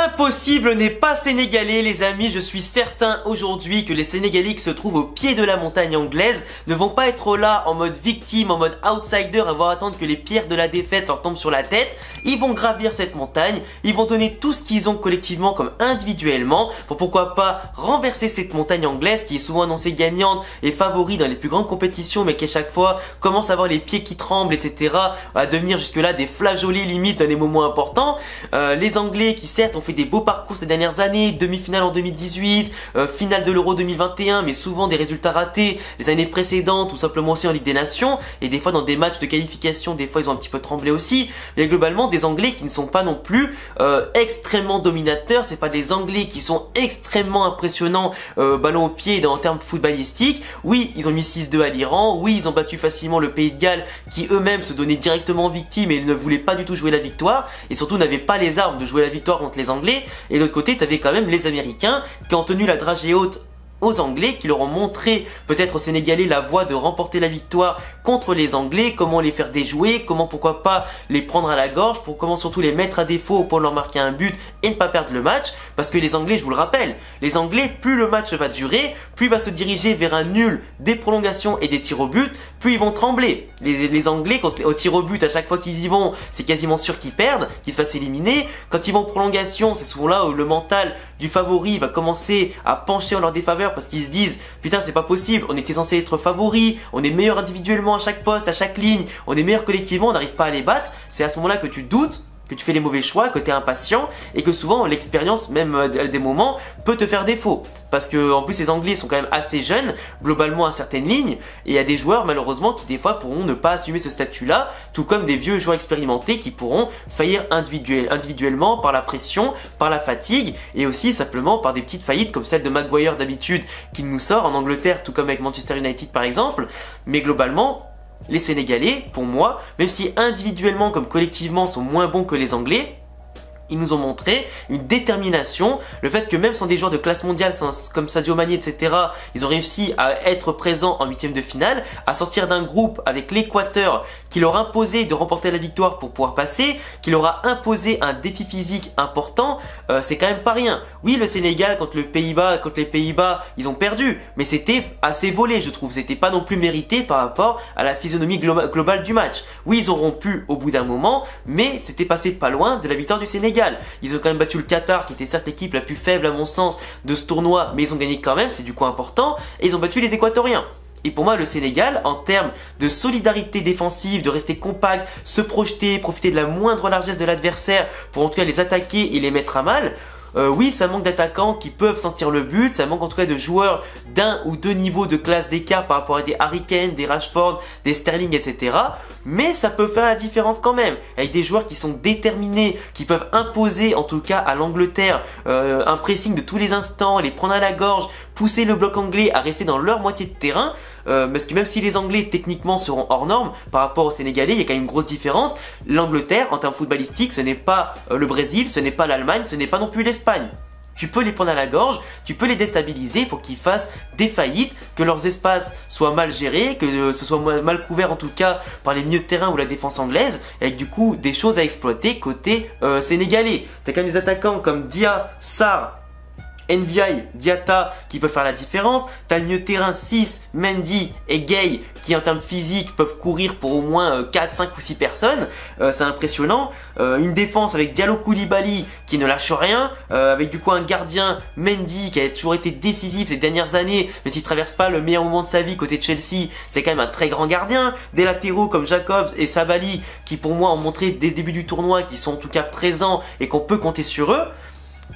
Impossible n'est pas sénégalais les amis, je suis certain aujourd'hui que les Sénégalais qui se trouvent au pied de la montagne anglaise ne vont pas être là en mode victime, en mode outsider, à voir attendre que les pierres de la défaite leur tombent sur la tête. Ils vont gravir cette montagne, ils vont donner tout ce qu'ils ont collectivement comme individuellement pour pourquoi pas renverser cette montagne anglaise qui est souvent annoncée gagnante et favori dans les plus grandes compétitions mais qui à chaque fois commence à avoir les pieds qui tremblent etc, à devenir jusque là des flageolets limite dans les moments importants. Les Anglais qui certes ont fait des beaux parcours ces dernières années, demi-finale en 2018, finale de l'Euro 2021, mais souvent des résultats ratés les années précédentes ou simplement aussi en Ligue des Nations, et des fois dans des matchs de qualification, des fois ils ont un petit peu tremblé aussi, mais globalement des Anglais qui ne sont pas non plus extrêmement dominateurs, c'est pas des Anglais qui sont extrêmement impressionnants ballon au pied en termes footballistiques. Oui, ils ont mis 6-2 à l'Iran, oui, ils ont battu facilement le Pays de Galles qui eux-mêmes se donnaient directement victimes et ils ne voulaient pas du tout jouer la victoire, et surtout n'avaient pas les armes de jouer la victoire contre les Anglais. Et de l'autre côté, tu avais quand même les Américains qui ont tenu la dragée haute aux Anglais, qui leur ont montré peut-être aux Sénégalais la voie de remporter la victoire contre les Anglais, comment les faire déjouer, comment pourquoi pas les prendre à la gorge, pour comment surtout les mettre à défaut pour leur marquer un but et ne pas perdre le match, parce que les Anglais, je vous le rappelle, les Anglais, plus le match va durer, plus il va se diriger vers un nul, des prolongations et des tirs au but, plus ils vont trembler. Les Anglais, quand au tir au but, à chaque fois qu'ils y vont, c'est quasiment sûr qu'ils perdent, qu'ils se fassent éliminer. Quand ils vont en prolongation, c'est souvent là où le mental du favori va commencer à pencher en leur défaveur, parce qu'ils se disent putain c'est pas possible, on était censé être favoris, on est meilleur individuellement à chaque poste, à chaque ligne, on est meilleur collectivement, on n'arrive pas à les battre. C'est à ce moment là que tu doutes, que tu fais les mauvais choix, que tu es impatient et que souvent l'expérience même à des moments peut te faire défaut. Parce que en plus les Anglais sont quand même assez jeunes, globalement à certaines lignes, et il y a des joueurs malheureusement qui des fois pourront ne pas assumer ce statut-là, tout comme des vieux joueurs expérimentés qui pourront faillir individuellement par la pression, par la fatigue et aussi simplement par des petites faillites comme celle de Maguire d'habitude qu'il nous sort en Angleterre, tout comme avec Manchester United par exemple. Mais globalement, les Sénégalais, pour moi, même si individuellement comme collectivement sont moins bons que les Anglais, ils nous ont montré une détermination, le fait que même sans des joueurs de classe mondiale comme Sadio Mané, etc., ils ont réussi à être présents en huitième de finale, à sortir d'un groupe avec l'Équateur qui leur imposait de remporter la victoire pour pouvoir passer, qui leur a imposé un défi physique important. C'est quand même pas rien. Oui, le Sénégal contre les Pays-Bas, ils ont perdu, mais c'était assez volé, je trouve. C'était pas non plus mérité par rapport à la physionomie globale du match. Oui, ils ont rompu au bout d'un moment, mais c'était passé pas loin de la victoire du Sénégal. Ils ont quand même battu le Qatar qui était certes l'équipe la plus faible à mon sens de ce tournoi, mais ils ont gagné quand même, c'est du coup important, et ils ont battu les Équatoriens. Et pour moi le Sénégal, en termes de solidarité défensive, de rester compact, se projeter, profiter de la moindre largesse de l'adversaire pour en tout cas les attaquer et les mettre à mal, oui, ça manque d'attaquants qui peuvent sentir le but, ça manque en tout cas de joueurs d'un ou deux niveaux de classe d'écart par rapport à des Harry Kane, des Rashford, des Sterling, etc. Mais ça peut faire la différence quand même, avec des joueurs qui sont déterminés, qui peuvent imposer en tout cas à l'Angleterre un pressing de tous les instants, les prendre à la gorge, pousser le bloc anglais à rester dans leur moitié de terrain. Parce que même si les Anglais techniquement seront hors normes par rapport aux Sénégalais, il y a quand même une grosse différence. L'Angleterre en termes footballistiques, ce n'est pas le Brésil, ce n'est pas l'Allemagne, ce n'est pas non plus l'Espagne. Tu peux les prendre à la gorge, tu peux les déstabiliser pour qu'ils fassent des faillites, que leurs espaces soient mal gérés, que ce soit mal couvert en tout cas par les milieux de terrain ou la défense anglaise, avec du coup des choses à exploiter côté sénégalais. T'as quand même des attaquants comme Dia, Sarr, NDI, Diatta qui peuvent faire la différence. T'as milieu de terrain 6, Mendy et Gay qui en termes physiques peuvent courir pour au moins 4, 5 ou 6 personnes. C'est impressionnant. Une défense avec Diallo Koulibaly qui ne lâche rien. Avec du coup un gardien Mendy qui a toujours été décisif ces dernières années, mais s'il traverse pas le meilleur moment de sa vie côté de Chelsea, c'est quand même un très grand gardien. Des latéraux comme Jacobs et Sabali qui pour moi ont montré dès le début du tournoi qu'ils sont en tout cas présents et qu'on peut compter sur eux.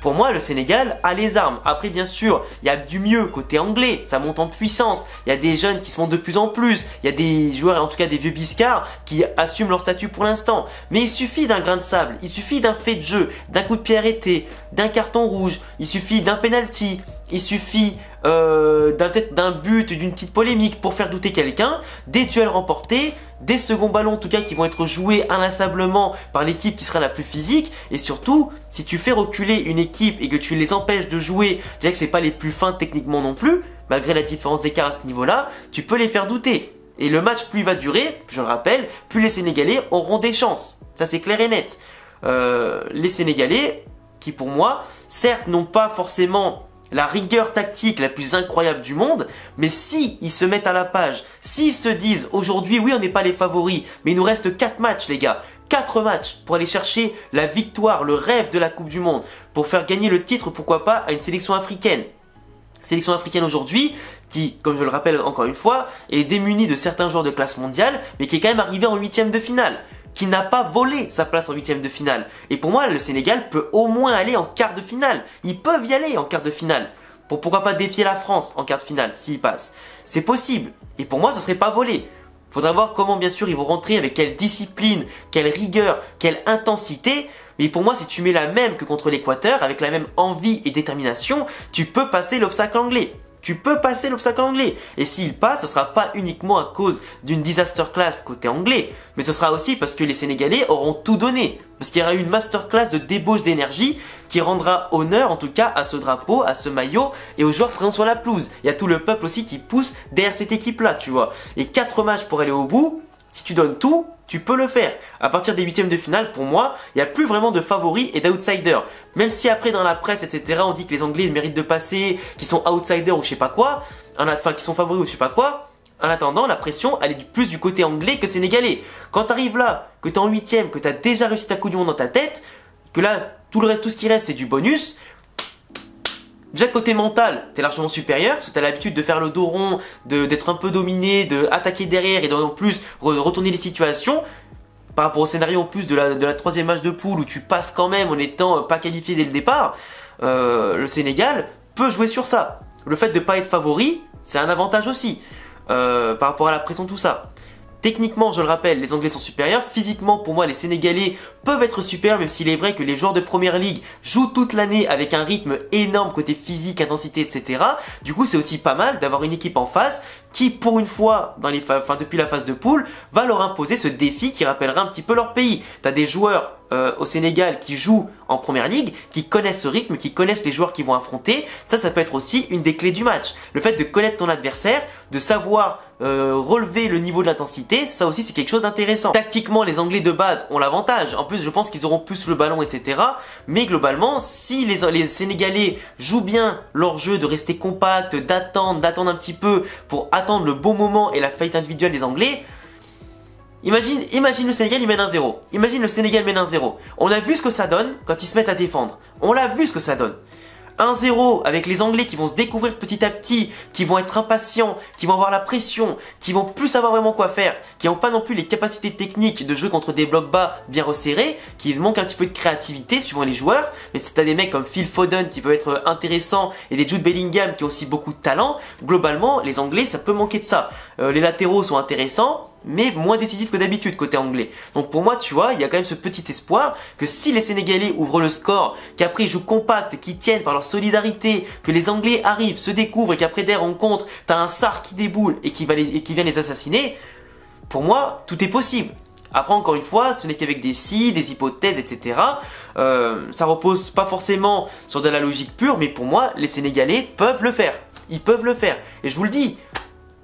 Pour moi, le Sénégal a les armes. Après, bien sûr, il y a du mieux côté anglais. Ça monte en puissance. Il y a des jeunes qui se montent de plus en plus. Il y a des joueurs, en tout cas des vieux biscards, qui assument leur statut pour l'instant. Mais il suffit d'un grain de sable. Il suffit d'un fait de jeu, d'un coup de pied arrêté, d'un carton rouge. Il suffit d'un penalty. Il suffit d'un but, d'une petite polémique pour faire douter quelqu'un, des duels remportés, des seconds ballons en tout cas qui vont être joués inlassablement par l'équipe qui sera la plus physique, et surtout si tu fais reculer une équipe et que tu les empêches de jouer, c'est-à-dire que c'est pas les plus fins techniquement non plus, malgré la différence d'écart à ce niveau-là, tu peux les faire douter. Et le match plus il va durer, je le rappelle, plus les Sénégalais auront des chances. Ça c'est clair et net. Les Sénégalais qui pour moi, certes n'ont pas forcément la rigueur tactique la plus incroyable du monde, mais si ils se mettent à la page, s'ils se disent aujourd'hui oui on n'est pas les favoris, mais il nous reste 4 matchs les gars, 4 matchs pour aller chercher la victoire, le rêve de la Coupe du Monde, pour faire gagner le titre pourquoi pas à une sélection africaine. Sélection africaine aujourd'hui qui, comme je le rappelle encore une fois, est démunie de certains joueurs de classe mondiale, mais qui est quand même arrivé en 8e de finale, qui n'a pas volé sa place en 8e de finale. Et pour moi, le Sénégal peut au moins aller en quart de finale. Ils peuvent y aller en quart de finale. Pourquoi pas défier la France en quart de finale, s'ils passent. C'est possible. Et pour moi, ce serait pas volé. Faudra voir comment, bien sûr, ils vont rentrer, avec quelle discipline, quelle rigueur, quelle intensité. Mais pour moi, si tu mets la même que contre l'Équateur, avec la même envie et détermination, tu peux passer l'obstacle anglais. Tu peux passer l'obstacle anglais. Et s'il passe, ce sera pas uniquement à cause d'une disaster class côté anglais, mais ce sera aussi parce que les Sénégalais auront tout donné. Parce qu'il y aura une masterclass de débauche d'énergie qui rendra honneur en tout cas à ce drapeau, à ce maillot et aux joueurs présents sur la pelouse. Il y a tout le peuple aussi qui pousse derrière cette équipe-là, tu vois. Et 4 matchs pour aller au bout, si tu donnes tout, tu peux le faire. À partir des 8e de finale, pour moi, il n'y a plus vraiment de favoris et d'outsiders. Même si après dans la presse, etc., on dit que les Anglais méritent de passer, qu'ils sont outsiders ou je sais pas quoi, enfin qu'ils sont favoris ou je sais pas quoi, en attendant, la pression, elle est plus du côté anglais que sénégalais. Quand tu arrives là, que tu es en 8e, que tu as déjà réussi ta Coupe du Monde dans ta tête, que là, tout ce qui reste, c'est du bonus. Déjà côté mental, t'es largement supérieur parce que t'as l'habitude de faire le dos rond, d'être un peu dominé, d'attaquer derrière et en plus retourner les situations. Par rapport au scénario en plus de la 3e match de poule où tu passes quand même en étant pas qualifié dès le départ, le Sénégal peut jouer sur ça. Le fait de ne pas être favori, c'est un avantage aussi par rapport à la pression, tout ça. Techniquement, je le rappelle, les Anglais sont supérieurs. Physiquement, pour moi, les Sénégalais peuvent être supérieurs, même s'il est vrai que les joueurs de Première Ligue jouent toute l'année avec un rythme énorme côté physique, intensité, etc. Du coup, c'est aussi pas mal d'avoir une équipe en face qui, pour une fois, depuis la phase de poule, va leur imposer ce défi qui rappellera un petit peu leur pays. T'as des joueurs au Sénégal qui jouent en Première Ligue, qui connaissent ce rythme, qui connaissent les joueurs qu'ils vont affronter. Ça peut être aussi une des clés du match. Le fait de connaître ton adversaire, de savoir relever le niveau de l'intensité, ça aussi c'est quelque chose d'intéressant. Tactiquement, les Anglais de base ont l'avantage. En plus, je pense qu'ils auront plus le ballon, etc. Mais globalement, si les Sénégalais jouent bien leur jeu, de rester compact, d'attendre un petit peu pour attendre le bon moment et la faillite individuelle des Anglais, imagine le Sénégal, il mène 1-0. Imagine le Sénégal mène 1-0. On a vu ce que ça donne quand ils se mettent à défendre. On l'a vu ce que ça donne. 1-0 avec les Anglais qui vont se découvrir petit à petit, qui vont être impatients, qui vont avoir la pression, qui vont plus savoir vraiment quoi faire, qui n'ont pas non plus les capacités techniques de jouer contre des blocs bas bien resserrés, qui manquent un petit peu de créativité suivant les joueurs. Mais si t'as des mecs comme Phil Foden qui peuvent être intéressants et des Jude Bellingham qui ont aussi beaucoup de talent, globalement les Anglais ça peut manquer de ça. Les latéraux sont intéressants, mais moins décisif que d'habitude côté anglais. Donc pour moi, tu vois, il y a quand même ce petit espoir que si les Sénégalais ouvrent le score, qu'après ils jouent compact, qu'ils tiennent par leur solidarité, que les Anglais arrivent, se découvrent et qu'après derrière on compte, t'as un Sarr qui déboule et qui vient les assassiner, pour moi, tout est possible. Après, encore une fois, ce n'est qu'avec des si, des hypothèses, etc. Ça repose pas forcément sur de la logique pure, mais pour moi, les Sénégalais peuvent le faire. Ils peuvent le faire. Et je vous le dis,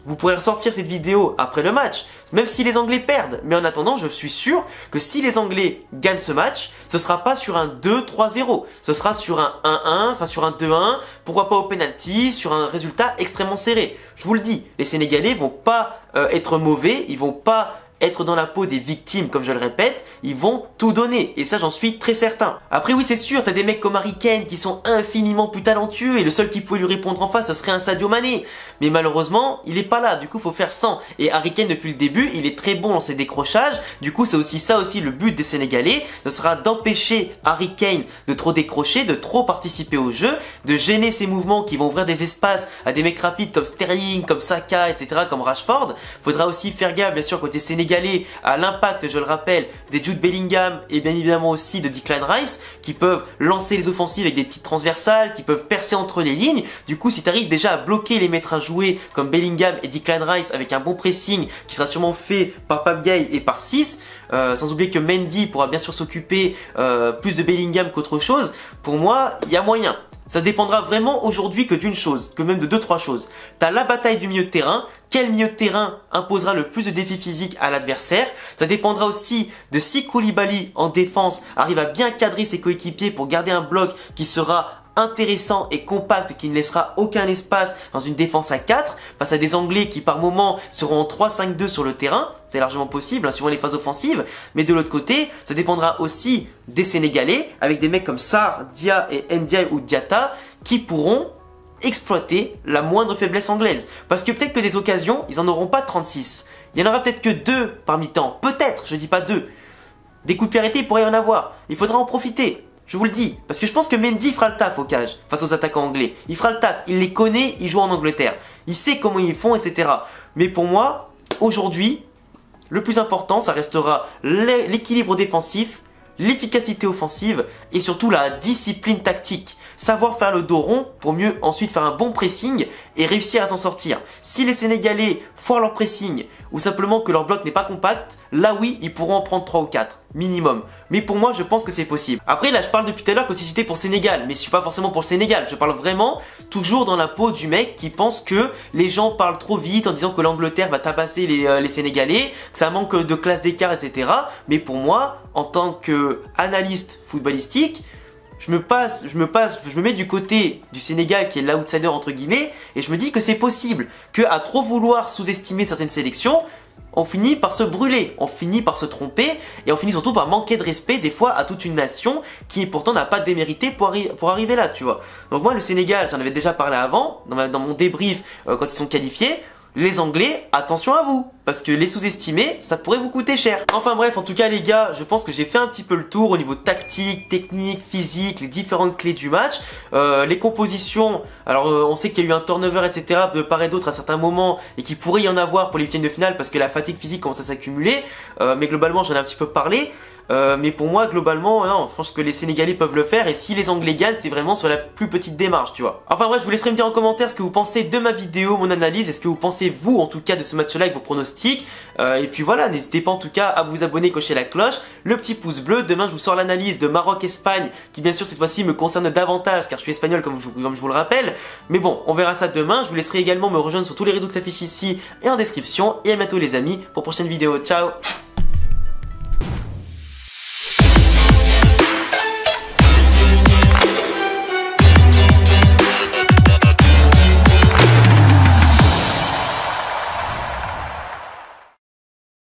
vous pourrez ressortir cette vidéo après le match, même si les Anglais perdent. Mais en attendant, je suis sûr que si les Anglais gagnent ce match, ce sera pas sur un 2-3-0. Ce sera sur un 1-1, enfin sur un 2-1, pourquoi pas au penalty, sur un résultat extrêmement serré. Je vous le dis, les Sénégalais vont pas être mauvais, ils vont pas être dans la peau des victimes, comme je le répète, ils vont tout donner. Et ça, j'en suis très certain. Après, oui, c'est sûr, t'as des mecs comme Harry Kane qui sont infiniment plus talentueux et le seul qui pouvait lui répondre en face, ce serait un Sadio Mané. Mais malheureusement, il est pas là. Du coup, faut faire sans. Et Harry Kane, depuis le début, il est très bon dans ses décrochages. Du coup, c'est aussi ça aussi le but des Sénégalais. Ce sera d'empêcher Harry Kane de trop décrocher, de trop participer au jeu, de gêner ses mouvements qui vont ouvrir des espaces à des mecs rapides comme Sterling, comme Saka, etc., comme Rashford. Faudra aussi faire gaffe, bien sûr, côté Sénégalais, à l'impact, je le rappelle, des Jude Bellingham et bien évidemment aussi de Declan Rice qui peuvent lancer les offensives avec des petites transversales, qui peuvent percer entre les lignes. Du coup, si tu arrives déjà à bloquer les maîtres à jouer comme Bellingham et Declan Rice avec un bon pressing qui sera sûrement fait par Pape Gueye et par 6, sans oublier que Mendy pourra bien sûr s'occuper plus de Bellingham qu'autre chose, pour moi, il y a moyen. Ça dépendra vraiment aujourd'hui que d'une chose, que même de 2-3 choses. T'as la bataille du milieu de terrain. Quel milieu de terrain imposera le plus de défis physiques à l'adversaire? Ça dépendra aussi de si Koulibaly en défense arrive à bien cadrer ses coéquipiers pour garder un bloc qui sera intéressant et compact, qui ne laissera aucun espace dans une défense à 4 face à des Anglais qui par moment seront en 3-5-2 sur le terrain. C'est largement possible, suivant les phases offensives. Mais de l'autre côté, ça dépendra aussi des Sénégalais, avec des mecs comme Sarr, Dia et Ndiaye ou Diatta qui pourront exploiter la moindre faiblesse anglaise. Parce que peut-être que des occasions, ils en auront pas 36. Il y en aura peut-être que 2 par mi-temps. Peut-être, je dis pas 2. Des coups de pied arrêtés, il pourrait y en avoir. Il faudra en profiter. Je vous le dis, parce que je pense que Mendy fera le taf au cage face aux attaquants anglais. Il fera le taf, il les connaît, il joue en Angleterre. Il sait comment ils font, etc. Mais pour moi, aujourd'hui, le plus important, ça restera l'équilibre défensif, l'efficacité offensive et surtout la discipline tactique. Savoir faire le dos rond pour mieux ensuite faire un bon pressing et réussir à s'en sortir. Si les Sénégalais foirent leur pressing ou simplement que leur bloc n'est pas compact, là oui, ils pourront en prendre 3 ou 4 minimum. Mais pour moi, je pense que c'est possible. Après, là, je parle depuis tout à l'heure que si j'étais pour Sénégal, mais je suis pas forcément pour le Sénégal. Je parle vraiment toujours dans la peau du mec qui pense que les gens parlent trop vite en disant que l'Angleterre va tabasser les Sénégalais, que ça manque de classe d'écart, etc. Mais pour moi, en tant qu'analyste footballistique, je me mets du côté du Sénégal qui est l'outsider entre guillemets et je me dis que c'est possible, que à trop vouloir sous-estimer certaines sélections, on finit par se brûler, on finit par se tromper et on finit surtout par manquer de respect des fois à toute une nation qui pourtant n'a pas démérité pour arriver là, tu vois. Donc moi le Sénégal, j'en avais déjà parlé avant, dans mon débrief quand ils sont qualifiés. Les Anglais, attention à vous, parce que les sous-estimer, ça pourrait vous coûter cher. Enfin bref, en tout cas les gars, je pense que j'ai fait un petit peu le tour au niveau tactique, technique, physique, les différentes clés du match. Les compositions, alors on sait qu'il y a eu un turnover, etc. de part et d'autre à certains moments, et qu'il pourrait y en avoir pour les huitièmes de finale, parce que la fatigue physique commence à s'accumuler. Mais globalement, j'en ai un petit peu parlé. Mais pour moi, globalement, non, je pense que les Sénégalais peuvent le faire et si les Anglais gagnent, c'est vraiment sur la plus petite démarche, tu vois. Enfin bref, je vous laisserai me dire en commentaire ce que vous pensez de ma vidéo, mon analyse, et ce que vous pensez vous en tout cas de ce match-là avec vos pronostics. Et puis voilà, n'hésitez pas en tout cas à vous abonner, cocher la cloche, le petit pouce bleu. Demain, je vous sors l'analyse de Maroc-Espagne, qui bien sûr cette fois-ci me concerne davantage car je suis espagnol comme je vous le rappelle. Mais bon, on verra ça demain. Je vous laisserai également me rejoindre sur tous les réseaux qui s'affichent ici et en description. Et à bientôt les amis pour prochaine vidéo. Ciao.